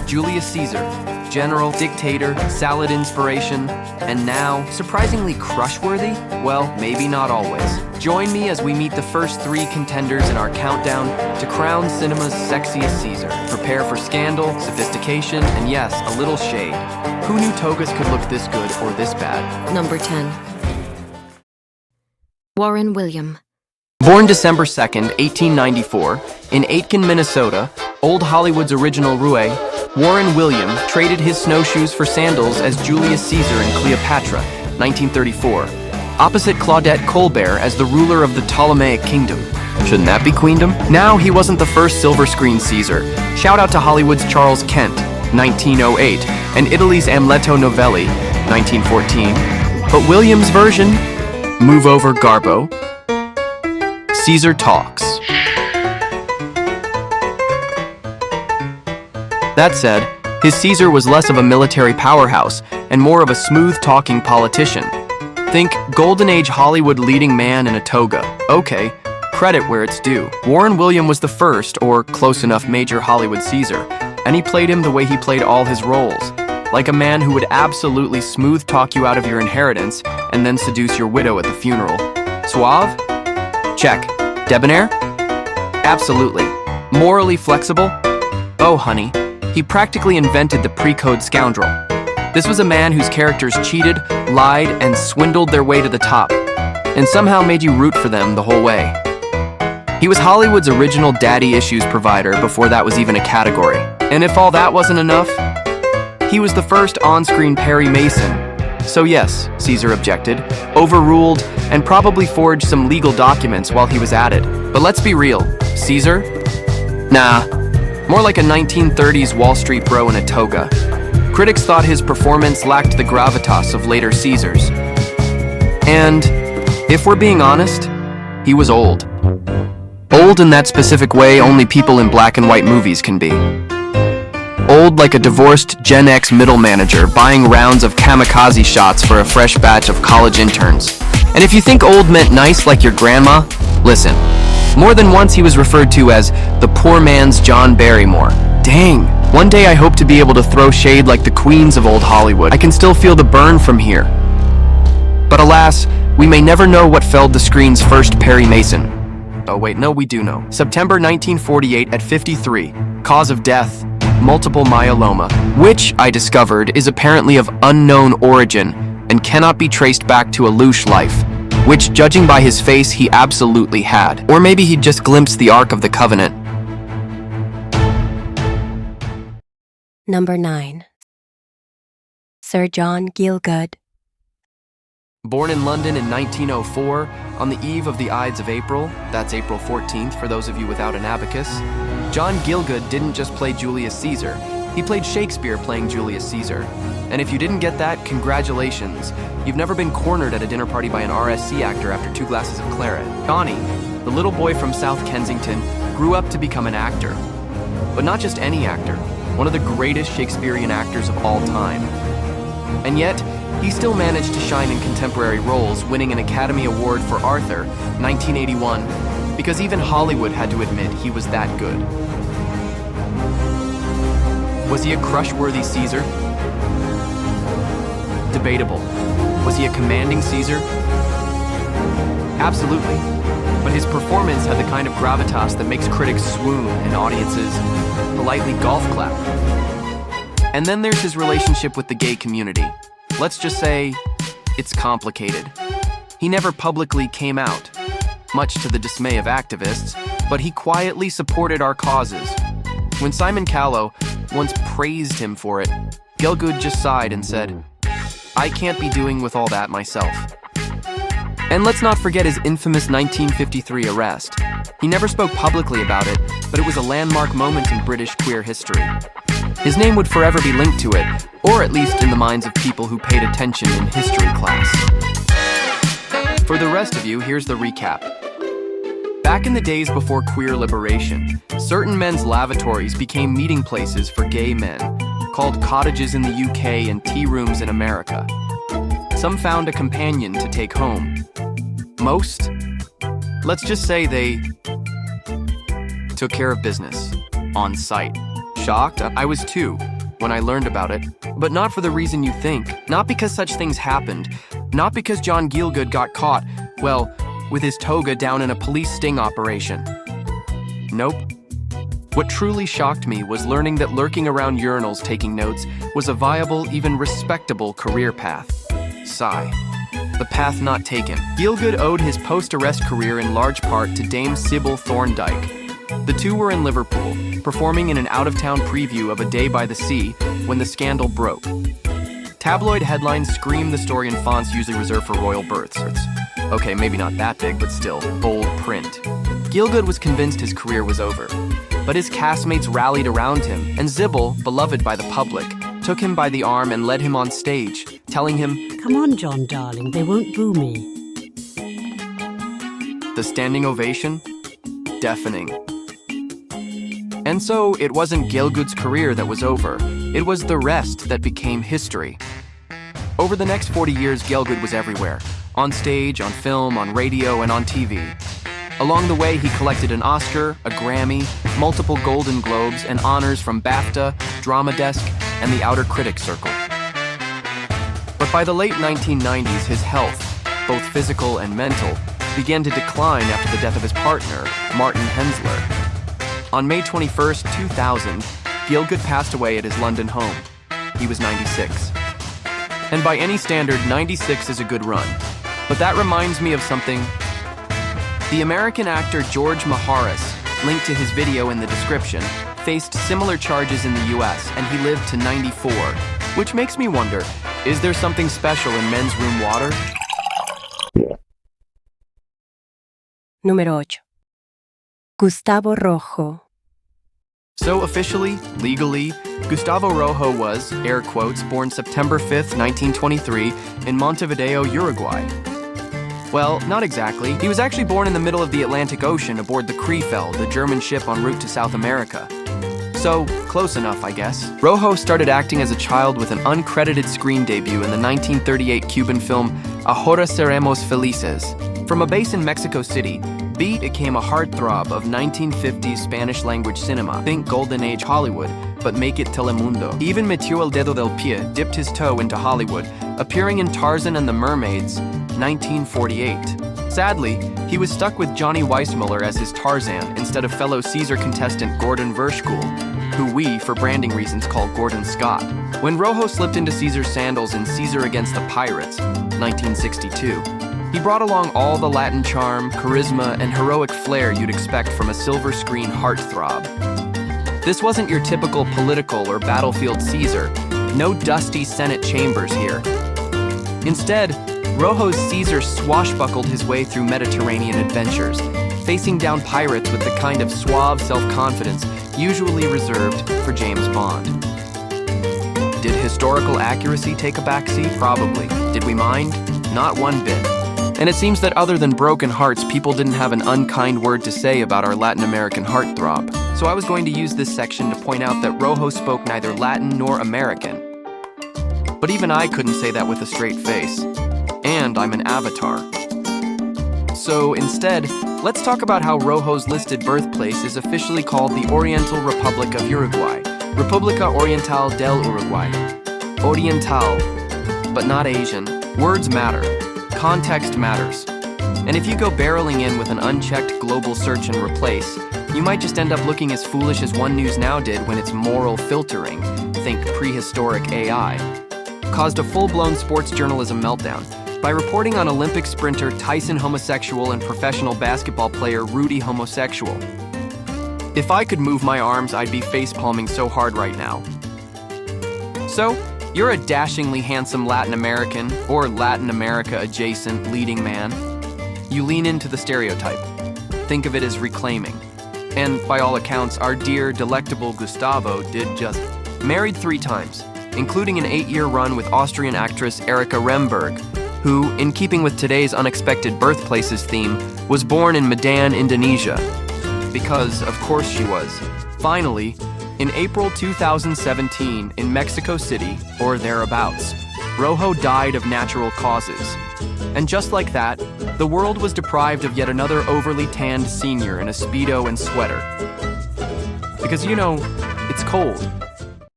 Julius Caesar, general, dictator, salad inspiration, and now, surprisingly crushworthy? Well, maybe not always. Join me as we meet the first 3 contenders in our countdown to crown cinema's sexiest Caesar. Prepare for scandal, sophistication, and yes, a little shade. Who knew togas could look this good or this bad? Number 10. Warren William. Born December 2nd, 1894, in Aitkin, Minnesota, Old Hollywood's original roue, Warren William traded his snowshoes for sandals as Julius Caesar in Cleopatra, 1934, opposite Claudette Colbert as the ruler of the Ptolemaic kingdom. Shouldn't that be queendom? Now he wasn't the first silver screen Caesar. Shout out to Hollywood's Charles Kent, 1908, and Italy's Amleto Novelli, 1914. But William's version, move over Garbo, Caesar talks. That said, his Caesar was less of a military powerhouse and more of a smooth-talking politician. Think Golden Age Hollywood leading man in a toga. Okay, credit where it's due. Warren William was the first, or close enough, major Hollywood Caesar, and he played him the way he played all his roles. Like a man who would absolutely smooth-talk you out of your inheritance and then seduce your widow at the funeral. Suave? Check. Debonair? Absolutely. Morally flexible? Oh, honey. He practically invented the pre-code scoundrel. This was a man whose characters cheated, lied, and swindled their way to the top, and somehow made you root for them the whole way. He was Hollywood's original daddy issues provider before that was even a category. And if all that wasn't enough, he was the first on-screen Perry Mason. So yes, Caesar objected, overruled, and probably forged some legal documents while he was at it. But let's be real, Caesar? Nah. More like a 1930s Wall Street bro in a toga. Critics thought his performance lacked the gravitas of later Caesars. And, if we're being honest, he was old. Old in that specific way only people in black and white movies can be. Old like a divorced Gen X middle manager buying rounds of kamikaze shots for a fresh batch of college interns. And if you think old meant nice like your grandma, listen. More than once he was referred to as the poor man's John Barrymore. Dang, one day I hope to be able to throw shade like the queens of old Hollywood. I can still feel the burn from here. But alas, we may never know what felled the screen's first Perry Mason. Oh wait, no, we do know. September 1948 at 53, cause of death, multiple myeloma, which, I discovered, is apparently of unknown origin and cannot be traced back to a louche life. Which, judging by his face, he absolutely had. Or maybe he'd just glimpsed the Ark of the Covenant. Number 9. Sir John Gielgud. Born in London in 1904, on the eve of the Ides of April, that's April 14th for those of you without an abacus, John Gielgud didn't just play Julius Caesar, he played Shakespeare playing Julius Caesar. And if you didn't get that, congratulations. You've never been cornered at a dinner party by an RSC actor after 2 glasses of claret. Johnny, the little boy from South Kensington, grew up to become an actor. But not just any actor, one of the greatest Shakespearean actors of all time. And yet, he still managed to shine in contemporary roles, winning an Academy Award for Arthur, 1981, because even Hollywood had to admit he was that good. Was he a crush-worthy Caesar? Debatable. Was he a commanding Caesar? Absolutely. But his performance had the kind of gravitas that makes critics swoon and audiences politely golf clap. And then there's his relationship with the gay community. Let's just say, it's complicated. He never publicly came out, much to the dismay of activists, but he quietly supported our causes. When Simon Callow once praised him for it, Gielgud just sighed and said, I can't be doing with all that myself. And let's not forget his infamous 1953 arrest. He never spoke publicly about it, but it was a landmark moment in British queer history. His name would forever be linked to it, or at least in the minds of people who paid attention in history class. For the rest of you, here's the recap. Back in the days before queer liberation, certain men's lavatories became meeting places for gay men, called cottages in the UK and tea rooms in America. Some found a companion to take home. Most, let's just say they took care of business, on site. Shocked? I was too. when I learned about it, but not for the reason you think. Not because such things happened. Not because John Gielgud got caught, well, with his toga down in a police sting operation. Nope. What truly shocked me was learning that lurking around urinals taking notes was a viable, even respectable career path. Sigh. The path not taken. Gielgud owed his post-arrest career in large part to Dame Sybil Thorndike. The two were in Liverpool, performing in an out-of-town preview of A Day by the Sea when the scandal broke. Tabloid headlines scream the story in fonts usually reserved for royal births. Okay, maybe not that big, but still, bold print. Gielgud was convinced his career was over, but his castmates rallied around him, and Sybil, beloved by the public, took him by the arm and led him on stage, telling him, "Come on, John, darling, they won't boo me." The standing ovation? Deafening. And so, it wasn't Gielgud's career that was over. It was the rest that became history. Over the next 40 years, Gielgud was everywhere. On stage, on film, on radio, and on TV. Along the way, he collected an Oscar, a Grammy, multiple Golden Globes, and honors from BAFTA, Drama Desk, and the Outer Critics Circle. But by the late 1990s, his health, both physical and mental, began to decline after the death of his partner, Martin Hensler. On May 21st, 2000, Gielgud passed away at his London home. He was 96. And by any standard, 96 is a good run. But that reminds me of something. The American actor George Maharis, linked to his video in the description, faced similar charges in the US, and he lived to 94. Which makes me wonder, is there something special in men's room water? Número 8. Gustavo Rojo. So officially, legally, Gustavo Rojo was, air quotes, born September 5th, 1923, in Montevideo, Uruguay. Well, not exactly. He was actually born in the middle of the Atlantic Ocean aboard the Krefeld, the German ship en route to South America. So, close enough, I guess. Rojo started acting as a child with an uncredited screen debut in the 1938 Cuban film Ahora Seremos Felices. From a base in Mexico City, Beat became a heartthrob of 1950s Spanish-language cinema. Think Golden Age Hollywood, but make it Telemundo. He even metió el dedo del pie, dipped his toe into Hollywood, appearing in Tarzan and the Mermaids, 1948. Sadly, he was stuck with Johnny Weissmuller as his Tarzan instead of fellow Caesar contestant Gordon Verschuel, who we, for branding reasons, call Gordon Scott. When Rojo slipped into Caesar's sandals in Caesar Against the Pirates, 1962, he brought along all the Latin charm, charisma, and heroic flair you'd expect from a silver screen heartthrob. This wasn't your typical political or battlefield Caesar. No dusty Senate chambers here. Instead, Rojo's Caesar swashbuckled his way through Mediterranean adventures, facing down pirates with the kind of suave self-confidence usually reserved for James Bond. Did historical accuracy take a backseat? Probably. Did we mind? Not one bit. And it seems that other than broken hearts, people didn't have an unkind word to say about our Latin American heartthrob. So I was going to use this section to point out that Rojo spoke neither Latin nor American. But even I couldn't say that with a straight face. And I'm an avatar. So instead, let's talk about how Rojo's listed birthplace is officially called the Oriental Republic of Uruguay. República Oriental del Uruguay. Oriental, but not Asian. Words matter. Context matters. And if you go barreling in with an unchecked global search and replace, you might just end up looking as foolish as One News Now did when its moral filtering, think prehistoric AI, caused a full-blown sports journalism meltdown by reporting on Olympic sprinter Tyson homosexual and professional basketball player Rudy homosexual. If I could move my arms, I'd be face-palming so hard right now. So, you're a dashingly handsome Latin American, or Latin America adjacent leading man. You lean into the stereotype. Think of it as reclaiming. And by all accounts, our dear, delectable Gustavo did just. Married 3 times, including an 8-year run with Austrian actress Erika Remberg, who, in keeping with today's unexpected birthplaces theme, was born in Medan, Indonesia. Because, of course she was. Finally, in April 2017, in Mexico City, or thereabouts, Rojo died of natural causes. And just like that, the world was deprived of yet another overly tanned senior in a Speedo and sweater. Because, you know, it's cold.